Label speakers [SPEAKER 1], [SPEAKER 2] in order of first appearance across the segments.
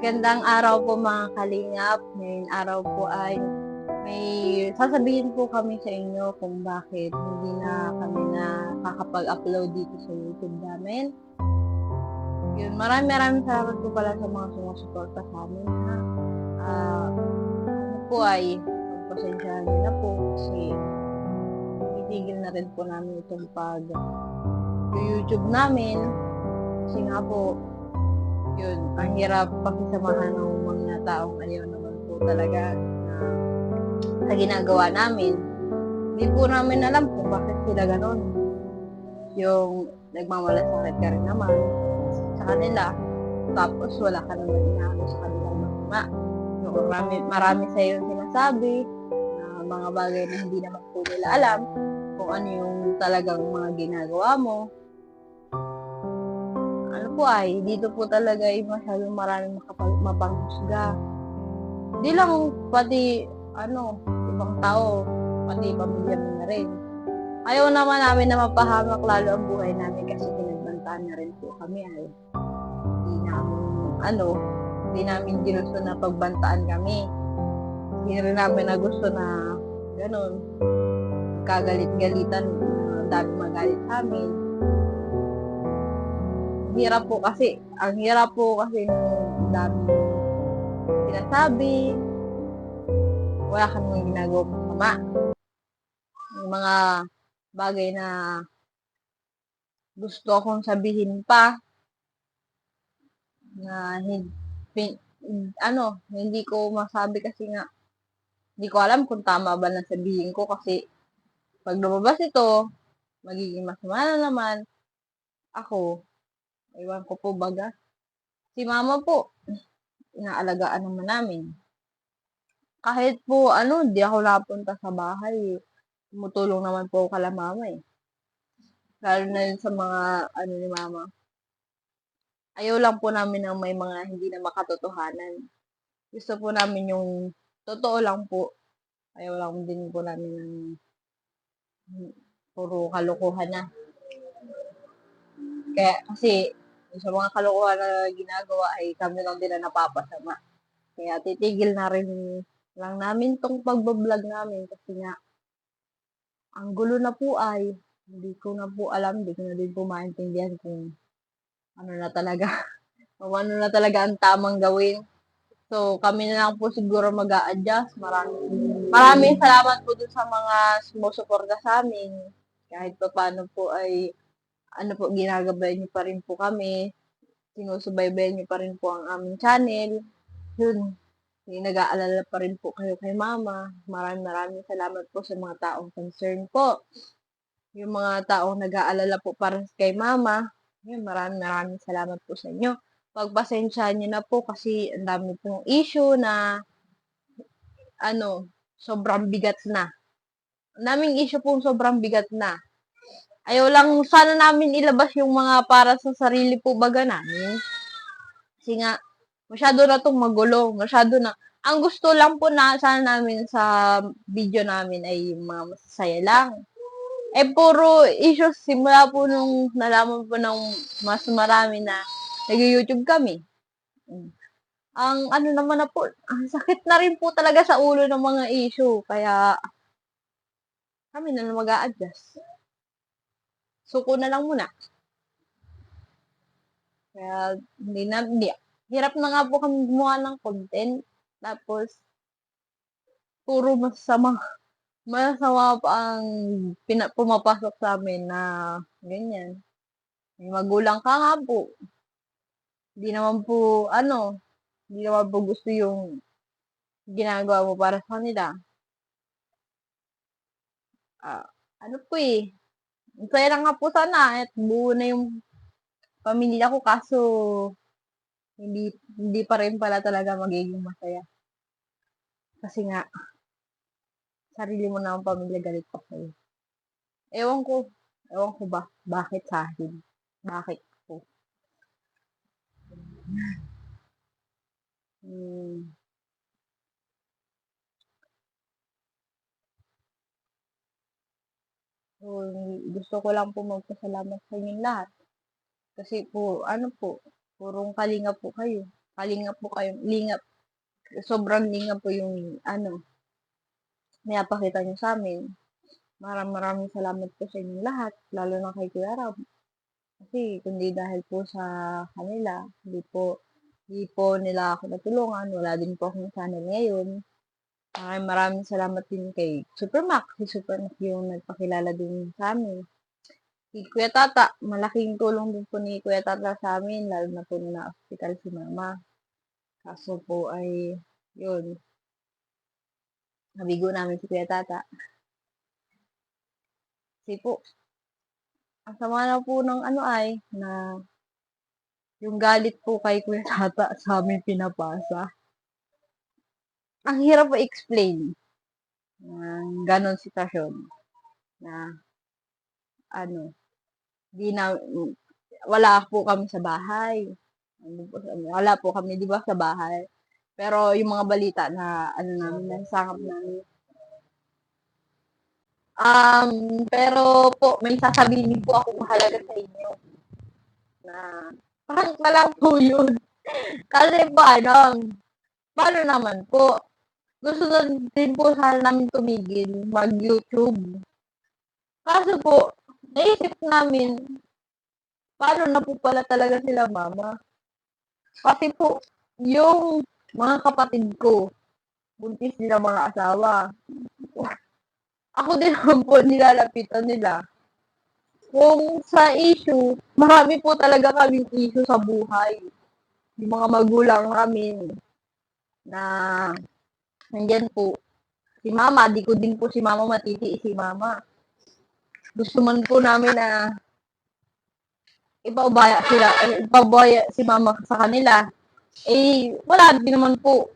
[SPEAKER 1] Magandang araw po mga kalingap. Ngayong araw po ay may sasabihin po kami sa inyo kung bakit hindi na kami nakakapag-upload dito sa YouTube namin. Yun, maraming salamat po pala sa mga sumusuporta sa amin ha. Ano po ay pagpasensyahan niyo na po kasi itigil na rin po namin itong YouTube namin kasi nga po yun, ang hirap pakisamahan ng mga taong ayaw naman po talaga sa ginagawa namin. Hindi po namin alam kung bakit sila ganon. Yung nagmamalasakit ka rin naman sa kanila, tapos wala ka naman inaano sa kanilang masama. So, marami sa iyo sinasabi na mga bagay na hindi naman po nila alam kung ano yung talagang mga ginagawa mo. Ano po ay, dito po talaga ay masyadong maraming mapanghusga. Hindi lang pati, ibang tao, pati pamilya mo na rin. Ayaw naman namin na mapahamak lalo ang buhay namin kasi pinagbantaan na rin po kami ay hindi namin ginusto na pagbantaan kami. Hindi rin namin na gusto na ganun, kagalit-galitan, dami magalit sa amin. Ang hirap po kasi ng dami sinasabi, wala ka naman ginagawang masama. Yung mga bagay na gusto akong sabihin pa na hindi ko masabi kasi nga hindi ko alam kung tama ba na sabihin ko kasi pag lumabas ito, magiging masama na naman ako. Ewan ko po baga. Si mama po, inaalagaan naman namin. Kahit po, di ako napunta sa bahay. Tumutulong naman po ako kala mama eh. Lalo na yun sa mga, ni mama. Ayaw lang po namin ng may mga hindi na makatotohanan. Gusto po namin yung totoo lang po. Ayaw lang din po namin ng puro kalokohan na. Kaya, kasi, sa mga kalokohan na ginagawa ay kami lang din na napapasama. Kaya titigil na rin lang namin tong pagbablog namin kasi nga ang gulo na po ay hindi ko na po alam, hindi ko na din po maintindihan kung ano na talaga kung ano na talaga ang tamang gawin. So, kami na lang po siguro mag-a-adjust. Maraming salamat po dun sa mga sumusuporta sa amin. Kahit pa paano po ay ginagabayan niyo pa rin po kami. Sinusubaybayan niyo pa rin po ang aming channel. Yun, nag-aalala pa rin po kayo kay mama. Maraming salamat po sa mga taong concern po. Yung mga taong nag-aalala po para kay mama. Yun, maraming salamat po sa inyo. Pagpasensyahan niyo na po kasi ang dami pong issue na sobrang bigat na. Ang daming issue pong sobrang bigat na. Ayaw lang sana namin ilabas yung mga para sa sarili po baga namin. Kasi nga, masyado na itong magulo. Ang gusto lang po na sana namin sa video namin ay yung mga masasaya lang. Puro issues simula po nung nalaman po ng mas marami na nag-YouTube kami. Ang naman na po, ang sakit na rin po talaga sa ulo ng mga issue. Kaya, kami na lang mag-a-adjust. Suko na lang muna. Kaya, hirap na nga po kami gumawa ng content. Tapos, puro masama pa ang pumapasok sa amin na ganyan. May magulang ka nga po. Hindi naman po gusto yung ginagawa mo para sa kanila. Masaya lang nga po sana at buo na yung pamilya ko kaso hindi pa rin pala talaga magiging masaya. Kasi nga, sarili mo na ang pamilya galit pa sa'yo. Ewan ko ba, bakit sa akin? Bakit ko? So, gusto ko lang po magpasalamat sa inyong lahat. Kasi po, purong kalinga po kayo. kalingap po kayo, lingap, sobrang lingap po yung pinapakita niyo sa'min. Maraming salamat po sa inyong lahat, lalo na kay Kuya Rob. Kasi kundi dahil po sa kanila, hindi po nila ako natulungan, wala din po akong channel ngayon. Maraming salamat din kay Supermac. Si Supermac yung nagpakilala din sa'min. Si Kuya Tata, malaking tulong din po ni Kuya Tata sa'min, lalo na po nung na-hospital si Mama. Kaso po ay, yun, nabigo namin si Kuya Tata. Kasi po, ang sama na po ng na yung galit po kay Kuya Tata sa amin pinapasa. Ang hirap po explain ng ganon sitwasyon na ano, di na, wala po kami sa bahay. Wala po kami, di ba, sa bahay. Pero yung mga balita na namin, nasakap namin. Pero po, may sasabihin din po ako mahalaga sa inyo na prank na lang po yun. Kasi po paano naman po, gusto na din po sana namin tumigil mag-YouTube. Kaso po, naisip namin, paano na po pala talaga sila Mama. Kasi po, yung mga kapatid ko, buntis nila mga asawa. Ako din naman po nilalapitan nila. Kung sa issue, marami po talaga kaming issue sa buhay. Yung mga magulang namin na nandyan po. Si Mama, di ko din po si Mama matitiis si Mama. Gusto man po namin na ipabaya si Mama sa kanila. Wala din naman po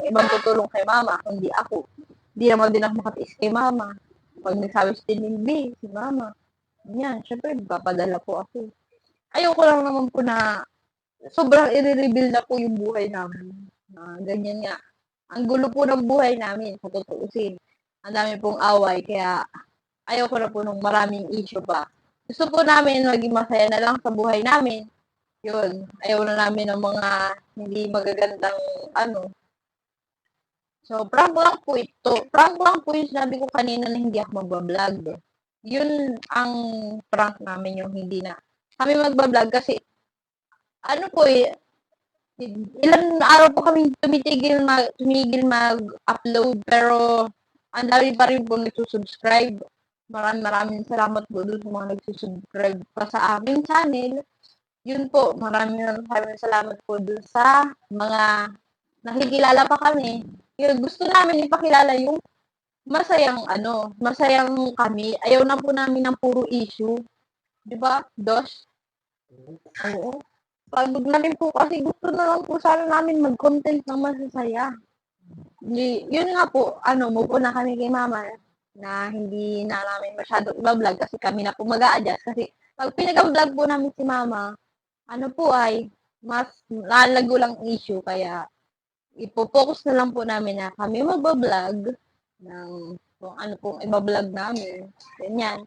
[SPEAKER 1] ibang tutulong kay Mama, kundi ako. Hindi naman din ako makatiis kay Mama. Pag nagsabi si Tinimbi, si Mama, yan, syempre, papadala po ako. Ayoko lang naman po na sobrang i-reveal na po yung buhay namin. Ganyan nga. Ang gulo po ng buhay namin, sa tutuusin. Ang dami pong away, kaya ayoko na po nung maraming issue pa. Gusto po namin maging masaya na lang sa buhay namin. Yun, ayaw na namin ng mga hindi magagandang So, prank lang po ito. Prank lang po yung sinabi ko kanina na hindi ako magbablog. Yun ang prank namin, yung hindi na kami magbablog kasi ilang araw po kami tumigil mag-upload pero ang dami pa rin po nagsusubscribe. Maraming salamat po dun sa mga nagsusubscribe pa sa aming channel. Yun po, maraming salamat po dun sa mga nakikilala pa kami. Yun, gusto namin ipakilala yung masayang kami. Ayaw na po namin ng puro issue. Di ba, Dos? Oo. Pagod na rin po kasi gusto na lang po sana namin mag-content ng masasaya. Yun nga po, move on na kami kay Mama na hindi na namin masyadong i-vlog kasi kami na po mag-a-adjust. Kasi pag pinag-vlog po namin si Mama, mas lalago lang issue. Kaya ipo-focus na lang po namin na kami mag-vlog ng kung ano pong i-vlog namin. Ganyan.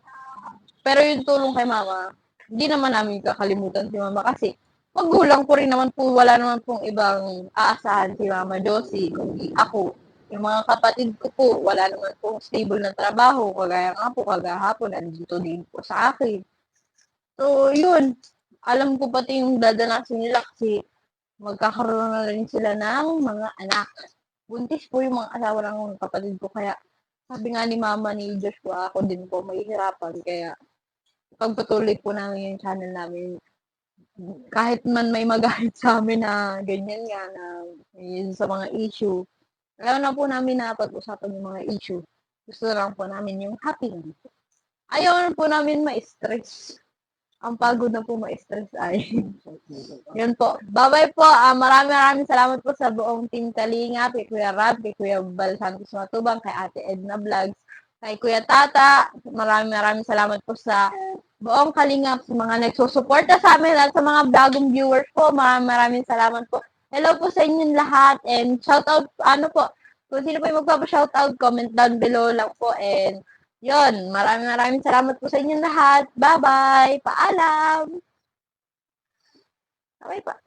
[SPEAKER 1] Pero yung tulong kay Mama, hindi naman namin kakalimutan si Mama kasi magulang ko rin naman po, wala naman pong ibang aasahan si Mama Josie, kundi ako. Yung mga kapatid ko po, wala naman pong stable na trabaho, kagaya nga po, kagahapon, nandito din po sa akin. So, yun. Alam ko pati yung dadanasin nila kasi magkakaroon na rin sila ng mga anak. Buntis po yung mga asawa ng kapatid ko, kaya sabi nga ni Mama ni Joshua, ako din po mahihirapan, kaya pagpatuloy po namin yung channel namin kahit man may magalit sa amin na ganyan nga na yun sa mga issue. Alam na po namin na pag-usapan yung mga issue. Gusto lang po namin yung happy. Ayaw na po namin ma-stress. Ang pagod na po ma-stress ay. Yun po. Bye-bye po. Maraming salamat po sa buong Team Kalinga, kay Kuya Rab, kay Kuya Bal Santos Matubang, kay Ate Edna Vlogs, kay Kuya Tata. Maraming salamat po sa buong Kalingap, sa mga nagsusuporta sa amin at sa mga bagong viewers po. Maraming salamat po. Hello po sa inyong lahat and shout out, kung sino po yung magpapa-shout out, comment down below lang po and yun, maraming salamat po sa inyong lahat. Bye-bye! Paalam! Okay pa.